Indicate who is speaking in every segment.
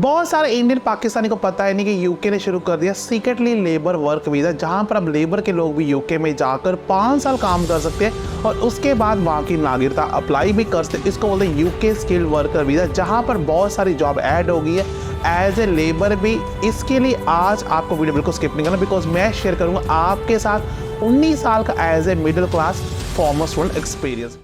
Speaker 1: बहुत सारे इंडियन पाकिस्तानी को पता है नहीं कि यूके ने शुरू कर दिया सीक्रेटली लेबर वर्क वीज़ा, जहां पर अब लेबर के लोग भी यूके में जाकर 5 साल काम कर सकते हैं और उसके बाद वहां की नागरिकता अप्लाई भी कर सकते हैं। इसको बोलते हैं यूके स्किल्ड वर्कर वीज़ा, जहां पर बहुत सारी जॉब ऐड हो गई है एज ए लेबर भी। इसके लिए आज आपको वीडियो बिल्कुल स्किप नहीं करना, बिकॉज मैं शेयर करूँगा आपके साथ 19 साल का age a middle class former student experience.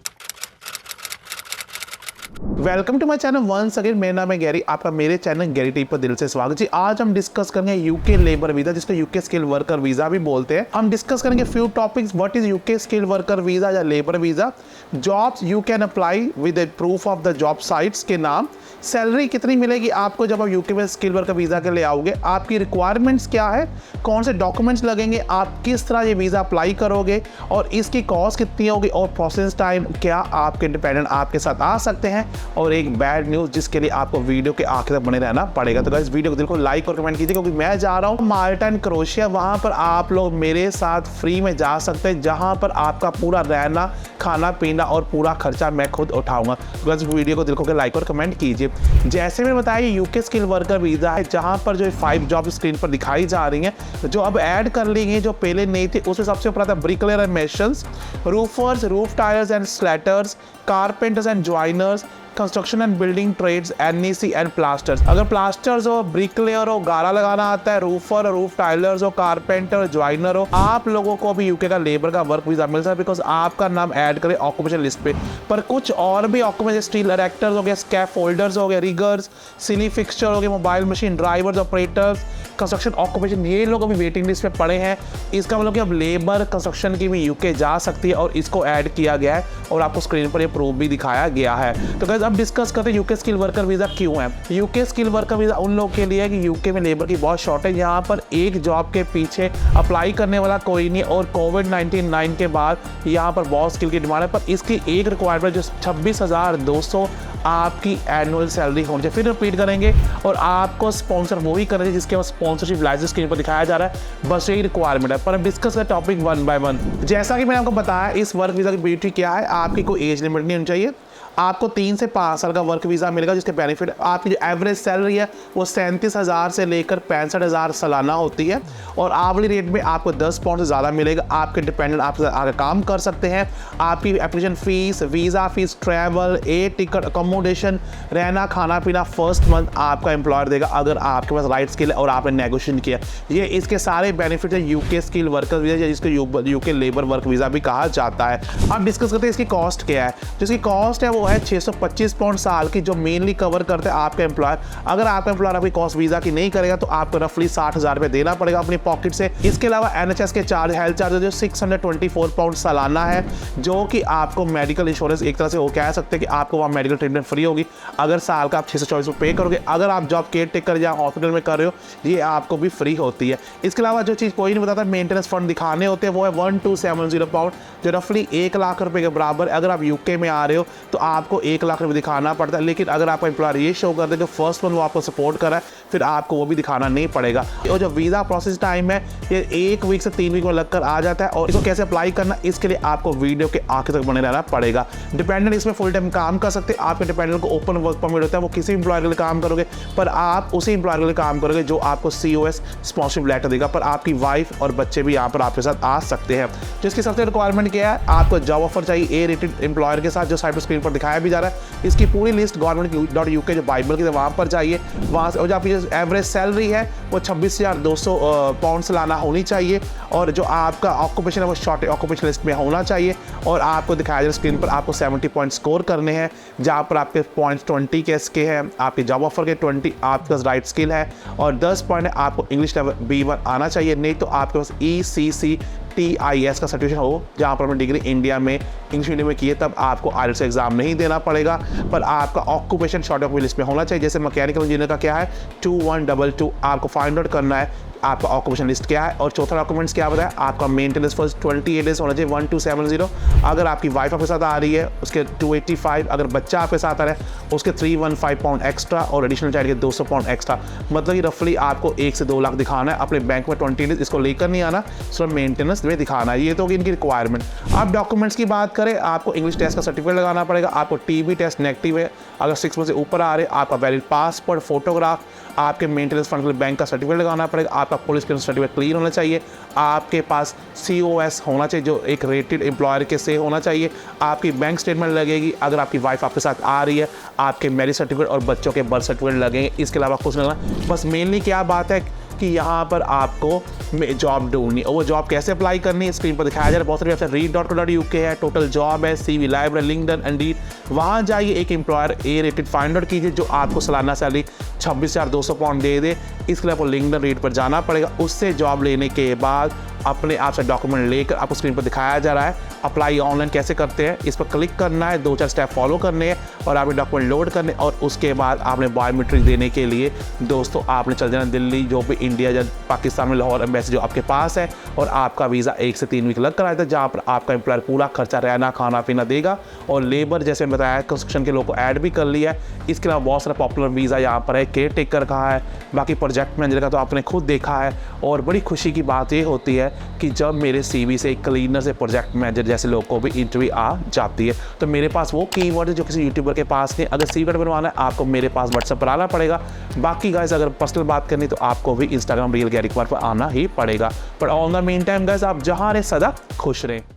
Speaker 1: Welcome to my channel once again. मेरा नाम है गैरी, आपका मेरे चैनल गैरी टी पर दिल से स्वागत जी। आज हम डिस्कस करेंगे यूके लेबर वीज़ा, जिसको यूके स्किल वर्कर वीज़ा भी बोलते हैं। हम डिस्कस करेंगे few topics. What is UK skill worker visa या labour visa, jobs you can apply with a proof of the job sites के नाम, सैलरी कितनी मिलेगी आपको जब आप यूके में स्किल वर्कर वीज़ा के लिए आओगे, आपकी रिक्वायरमेंट्स क्या है, कौन से डॉक्यूमेंट्स लगेंगे, आप किस तरह ये वीज़ा अप्लाई करोगे और इसकी कॉस्ट कितनी होगी और प्रोसेस टाइम क्या आपके डिपेंडेंट आपके साथ आ सकते हैं, और एक बैड न्यूज़ जिसके लिए आपको वीडियो के आखिर तक बने रहना पड़ेगा। तो गाइस वीडियो को दिल को लाइक और कमेंट कीजिए, क्योंकि मैं जा रहा हूँ माल्टा एंड क्रोएशिया। वहाँ पर आप लोग मेरे साथ फ्री में जा सकते हैं, जहाँ पर आपका पूरा रहना, खाना पीना और पूरा खर्चा मैं खुद उठाऊंगा। बस वीडियो को दिल को लाइक और कमेंट कीजिए। जैसे मैंने बताया यूके स्किल वर्कर वीज़ा है, जहाँ पर जो 5 जॉब स्क्रीन पर दिखाई जा रही हैं, जो अब ऐड कर ली गई, जो पहले नहीं थी। उसमें सबसे ऊपर आता है bricklayer and masons, roofers, roof tilers and slaters, carpenters and joiners, construction and building trades, NEC and plasterers. अगर प्लास्टर्स हो, ब्रिकलेयर हो, गारा लगाना आता है, रूफर, रूफ टाइलर्स हो, कारपेंटर, ज्वाइनर हो, आप लोगों को भी यूके का लेबर का वर्क वीज़ा मिलता है, बिकॉज आपका नाम ऐड करें ऑक्यूपेशन लिस्ट पे। पर कुछ और भी ऑक्यूपेशन, स्टील इरेक्टर्स हो गए, स्कैफ फोल्डर्स हो गए, रिगर्स, सिली फिक्सचर हो गए, mobile machine drivers, operators, construction occupation, ये लोग अभी वेटिंग लिस्ट पे पड़े हैं। इसका मतलब कि अब लेबर कंस्ट्रक्शन की भी यूके जा सकती है और इसको ऐड किया गया है और आपको स्क्रीन पर ये प्रूफ भी दिखाया गया है। तो गाइस अब डिस्कस करते हैं यूके स्किल वर्कर वीज़ा क्यों है। यूके स्किल वर्कर वीज़ा उन लोगों के लिए है कि यूके में लेबर की बहुत शॉर्टेज, यहाँ पर एक जॉब के पीछे अप्लाई करने वाला कोई नहीं, और कोविड-19 के बाद यहाँ पर बहुत स्किल की डिमांड है। पर इसकी एक रिक्वायरमेंट जो 26,200 आपकी एनुअल सैलरी होनी चाहिए। फिर रिपीट करेंगे, और आपको स्पॉन्सर वो ही करना चाहिए जिसके पास स्पॉन्सरशिप लाइसेंस स्क्रीन पर दिखाया जा रहा है। बस यही रिक्वायरमेंट है। पर हम डिस्कस करें टॉपिक वन बाय वन। जैसा कि मैंने आपको बताया, इस वर्क वीज़ा की ब्यूटी क्या है, आपकी कोई एज लिमिट नहीं होनी चाहिए। आपको 3 से 5 साल का वर्क वीज़ा मिलेगा, जिसके बेनिफिट आपकी जो एवरेज सैलरी है वो 37,000 से लेकर 65,000 सालाना होती है, और आवली रेट में आपको 10 पाउंड से ज़्यादा मिलेगा। आपके डिपेंडेंट आपके साथ आगे काम कर सकते हैं। आपकी application fees, visa fees, travel, air ticket, accommodation, रहना, खाना पीना फर्स्ट मंथ आपका एम्प्लॉयर देगा, अगर आपके पास राइट स्किल है और आपने नेगोशिएशन किया। ये इसके सारे बेनिफिट है यूके स्किल वर्कर वीज़ा, जिसको यूके लेबर वर्क वीज़ा भी कहा जाता है। अब डिस्कस करते हैं इसकी कॉस्ट क्या है। जिसकी कॉस्ट है वो है 625 पाउंड साल की, जो मेनली कवर करते हैं आपके एम्प्लॉयर। अगर आपका एम्प्लॉयर आपकी कॉस्ट वीज़ा की नहीं करेगा तो आपको रफली 60,000 रुपये देना पड़ेगा अपनी पॉकेट से। इसके अलावा NHS के चार्ज, हेल्थ चार्ज जो 624 पाउंड सालाना है, जो कि आपको मेडिकल इंश्योरेंस एक तरह से वो कह सकते हैं कि आपको वहाँ मेडिकल ट्रीटमेंट फ्री होगी अगर साल का आप 624 पे करोगे। अगर आप जॉब केयर टेकर या हॉस्पिटल में कर रहे हो, ये आपको भी फ्री होती है। इसके अलावा जो चीज़ कोई नहीं बताता, मेंटेनेंस फंड दिखाने होते हैं, वो है 1270 पाउंड, जो रफली 1 लाख रुपये के बराबर। अगर आप यूके में आ रहे हो तो आपको 1 लाख रुपये दिखाना पड़ता है, लेकिन अगर आपका एम्प्लॉयर ये शो कर दे कि फर्स्ट मंथ वो आपको सपोर्ट कर रहा है, फिर आपको वो भी दिखाना नहीं पड़ेगा। और जो वीज़ा प्रोसेस टाइम है, ये 1 वीक से 3 वीक में लगकर आ जाता है, और इसको कैसे अप्लाई करना, इसके लिए आपको वीडियो के आखिर तक बने रहना पड़ेगा। डिपेंडेंट इसमें फुल टाइम काम कर सकते हैं। आपके डिपेंडेंट को ओपन वर्क परमिट होता है, वो किसी एम्प्लॉयर के लिए काम करोगे, पर आप उसी एम्प्लॉयर के लिए काम करोगे जो आपको COS स्पॉन्सरशिप लेटर देगा, पर आपकी वाइफ और बच्चे भी यहाँ पर आपके साथ आ सकते हैं। जिसकी सबसे रिक्वायरमेंट क्या है, आपको जॉब ऑफर चाहिए ए रेटेड एम्प्लॉयर के साथ, जो साइड पर स्क्रीन पर दिखाया भी जा रहा है। इसकी पूरी लिस्ट government.uk जो बाइबल की वहाँ पर चाहिए, वहाँ से। और जो आपकी एवरेज सैलरी है वो 26,200 पाउंड सालाना होनी चाहिए, और जो आपका ऑक्यूपेशन है वो शॉर्ट ऑक्यूपेशन लिस्ट में होना चाहिए। और आपको दिखाया जा रहा है स्क्रीन पर, आपको 70 पॉइंट स्कोर करने हैं, जहाँ पर आपके पॉइंट्स 20 के इसके हैं, आपके जॉब ऑफर के 20 आपके पास राइट स्किल है, और 10 पॉइंट है आपको इंग्लिश लेवल B1 आना चाहिए। नहीं तो आपके पास ECCTIS का सर्टिफिकेशन हो, जहाँ पर हमने डिग्री इंडिया में इंग्लिश मीडियम में की है, तब आपको IELTS एग्जाम नहीं देना पड़ेगा। पर आपका ऑक्यूपेशन शॉर्ट ऑक्यूपेशन लिस्ट में होना चाहिए। जैसे मैकेनिकल इंजीनियर का क्या है 2122, आपको फाइंड आउट करना है आपका ऑक्यूपेशन लिस्ट क्या है। और चौथा डॉक्यूमेंट्स क्या बताया, आपका मेंटेनेंस फर्स्ट 28 डेज होना चाहिए, 1270। अगर आपकी वाइफ आपके साथ आ रही है उसके 285, अगर बच्चा आपके साथ आ रहा है उसके 315 पाउंड एक्स्ट्रा, और एडिशनल चाइल्ड के 200 पाउंड एक्स्ट्रा। मतलब कि रफली आपको 1 से 2 लाख दिखाना है अपने बैंक में 20 डेज। इसको लेकर नहीं आना, सिर्फ मेंटेनेंस में दिखाना है। ये तो होगी इनकी रिक्वायरमेंट। अब डॉक्यूमेंट्स की बात करें, आपको इंग्लिश टेस्ट का सर्टिफिकेट लगाना पड़ेगा, आपको TB टेस्ट नेगेटिव है अगर 6 मंथ से ऊपर आ रहे, आपका वैलिड पासपोर्ट, फोटोग्राफ, आपके मेंटेनेंस फंड के लिए बैंक का सर्टिफिकेट लगाना पड़ेगा, आपका पुलिस क्लियरेंस सर्टिफिकेट क्लियर होना चाहिए, आपके पास COS होना चाहिए जो एक रेटेड एम्प्लॉयर के से होना चाहिए, आपकी बैंक स्टेटमेंट लगेगी, अगर आपकी वाइफ आपके साथ आ रही है आपके मैरिज सर्टिफिकेट और बच्चों के बर्थ सर्टिफिकेट लगेंगे। इसके अलावा कुछ नहीं लगना। बस मेनली क्या बात है कि यहाँ पर आपको जॉब ढूंढनी और वो जॉब कैसे अप्लाई करनी है स्क्रीन पर दिखाया जा रहा है। बहुत सारी वेबसाइट read.co.uk है, टोटल जॉब है, CV लाइब्रेरी, लिंक्डइन, इंडीड। वहाँ जाइए, एक employer A rated find out कीजिए जो आपको सालाना सैलरी 26,200 पाउंड दे दे। इसके लिए आपको लिंक्डइन रीड पर जाना पड़ेगा। उससे जॉब लेने के बाद अपने आप से डॉक्यूमेंट लेकर आपको स्क्रीन पर दिखाया जा रहा है अप्लाई ऑनलाइन कैसे करते हैं। इस पर क्लिक करना है, 2-4 स्टेप फॉलो करने हैं और आपने डॉक्यूमेंट लोड करने और उसके बाद आपने बायोमेट्रिक देने के लिए दोस्तों आपने चल जाना दिल्ली जो भी इंडिया या पाकिस्तान में लाहौर एम्बेसी जो आपके पास है और आपका वीज़ा 1 से 3 वीक लग कर आया था जहाँ पर आपका एम्प्लॉयर पूरा खर्चा रहना खाना पीना देगा। और लेबर जैसे मैंने बताया कंस्ट्रक्शन के लोगों को ऐड भी कर लिया है। इसके अलावा बहुत सारा पॉपुलर वीज़ा यहाँ पर है, केयर टेकर का है, बाकी प्रोजेक्ट मैनेजर का तो आपने खुद देखा है। और बड़ी खुशी की बात ये होती है कि जब मेरे CV से क्लीनर से प्रोजेक्ट मैनेजर जैसे लोगों को भी इंटरव्यू आ जाती है तो मेरे पास वो कीवर्ड है जो किसी यूट्यूबर के पास नहीं। अगर CV बनवाना है आपको मेरे पास व्हाट्सएप पर आना पड़ेगा। बाकी गाइस अगर पर्सनल बात करनी तो आपको भी इंस्टाग्राम रियल गैरी कुमार पर आना ही पड़ेगा। But on the main time guys आप जहाँ रहे सदा खुश रहें।